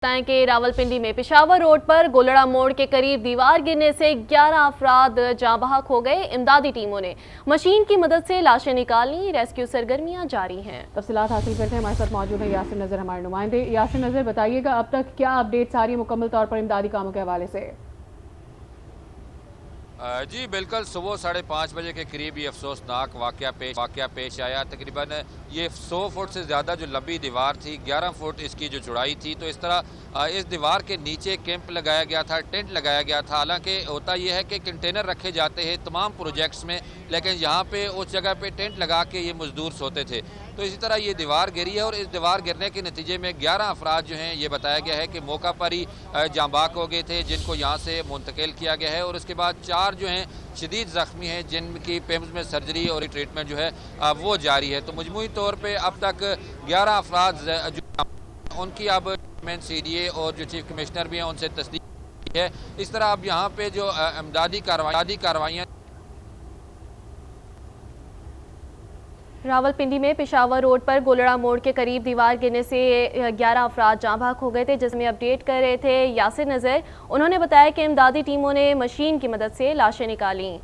बताएं कि रावलपिंडी में पेशावर रोड पर गोलड़ा मोड़ के करीब दीवार गिरने से 11 अफराद जाँ बहक हो गए। इमदादी टीमों ने मशीन की मदद से लाशें निकाली। रेस्क्यू सरगर्मियां जारी हैं। तफसीलात हासिल करते हैं। हमारे साथ मौजूद है यासिर नजर, हमारे नुमाइंदे। यासिर नजर, बताइएगा अब तक क्या अपडेट्स आ रही है मुकम्मल तौर पर इमदादी कामों के हवाले से? जी बिल्कुल, सुबह 5:30 बजे के करीब ये अफसोसनाक वाक़या पेश आया। तकरीबन ये 100 फुट से ज़्यादा जो लंबी दीवार थी, 11 फुट इसकी जो चौड़ाई थी, तो इस तरह इस दीवार के नीचे कैंप लगाया गया था, टेंट लगाया गया था। हालांकि होता यह है कि कंटेनर रखे जाते हैं तमाम प्रोजेक्ट्स में, लेकिन यहाँ पे उस जगह पे टेंट लगा के ये मजदूर सोते थे। तो इसी तरह ये दीवार गिरी है और इस दीवार गिरने के नतीजे में 11 अफराद जो हैं, ये बताया गया है कि मौका पर ही जाँबाक हो गए थे, जिनको यहाँ से मुंतकिल किया गया है। और उसके बाद 4 जो हैं शदीद ज़ख्मी हैं, जिनकी पेम्स में सर्जरी और ट्रीटमेंट जो है वो जारी है। तो मजमूई तौर पर अब तक 11 अफराद जो उनकी अब CDA और जो चीफ कमिश्नर भी हैं उनसे तस्दीक है। इस तरह अब यहाँ पे जो इमदादी कार्रवाइयाँ रावलपिंडी में पेशावर रोड पर गोलड़ा मोड़ के करीब दीवार गिरने से 11 अफराद जाँ बहक हो गए थे, जिसमें अपडेट कर रहे थे यासिर नजर। उन्होंने बताया कि इमदादी टीमों ने मशीन की मदद से लाशें निकाली।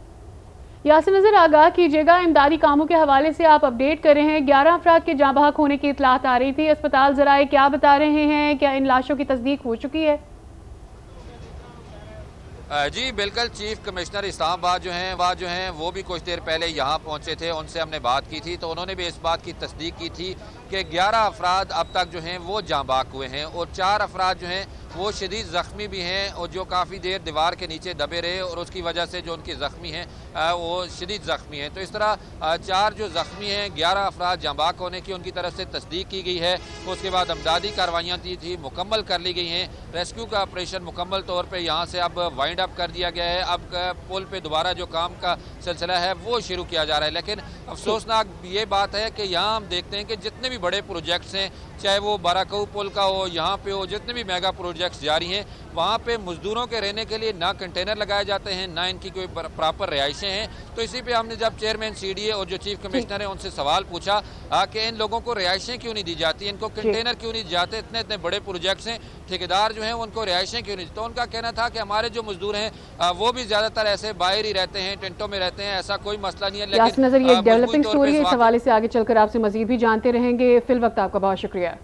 यासिर नजर, आगाह कीजिएगा, इमदादी कामों के हवाले से आप अपडेट कर रहे हैं। 11 अफराद के जाँ बहक होने की इतलात आ रही थी। अस्पताल जराए क्या बता रहे हैं? क्या इन लाशों की तस्दीक हो चुकी है? जी बिल्कुल, चीफ कमिश्नर इस्लामाबाद जो हैं वो भी कुछ देर पहले यहाँ पहुँचे थे। उनसे हमने बात की थी तो उन्होंने भी इस बात की तस्दीक की थी कि 11 अफराद अब तक जो हैं वो जाँ बहक हुए हैं और 4 अफराद जो हैं वो शदीद ज़ख्मी भी हैं और जो काफ़ी देर दीवार के नीचे दबे रहे और उसकी वजह से जो उनके ज़ख्मी हैं वो शदीद ज़ख्मी हैं। तो इस तरह 4 जो ज़ख्मी हैं, 11 अफराद जाँ बहक होने की उनकी तरफ से तस्दीक की गई है। उसके बाद इमदादी कार्रवाइयाँ थी मुकम्मल कर ली गई हैं। रेस्क्यू का ऑपरेशन मुकम्मल तौर पर यहाँ से अब वाइंड अप कर दिया गया है। अब पुल पे दोबारा जो काम का सिलसिला है वो शुरू किया जा रहा है। लेकिन अफसोसनाक ये बात है कि यहाँ हम देखते हैं कि जितने भी बड़े प्रोजेक्ट्स हैं, चाहे वो बाराकऊ पुल का हो, यहाँ पे हो, जितने भी मेगा प्रोजेक्ट्स जारी हैं, वहाँ पे मजदूरों के रहने के लिए ना कंटेनर लगाए जाते हैं, ना इनकी कोई प्रॉपर रिहाइशें हैं। तो इसी पे हमने जब चेयरमैन CDA और जो चीफ कमिश्नर है उनसे सवाल पूछा कि इन लोगों को रिहाइशें क्यों नहीं दी जाती, इनको कंटेनर क्यों नहीं दी जाते, इतने इतने बड़े प्रोजेक्ट्स हैं, ठेकेदार जो हैं उनको रिहाइशें क्यों नहीं। तो उनका कहना था कि हमारे जो मजदूर हैं वो भी ज्यादातर ऐसे बाहर ही रहते हैं, टेंटों में रहते हैं, ऐसा कोई मसला नहीं है। लेकिन नजर ये डेवलपिंग स्टोरी है, इस हवाले से आगे चलकर आपसे मजीद भी जानते रहेंगे। फिल वक्त आपका बहुत शुक्रिया।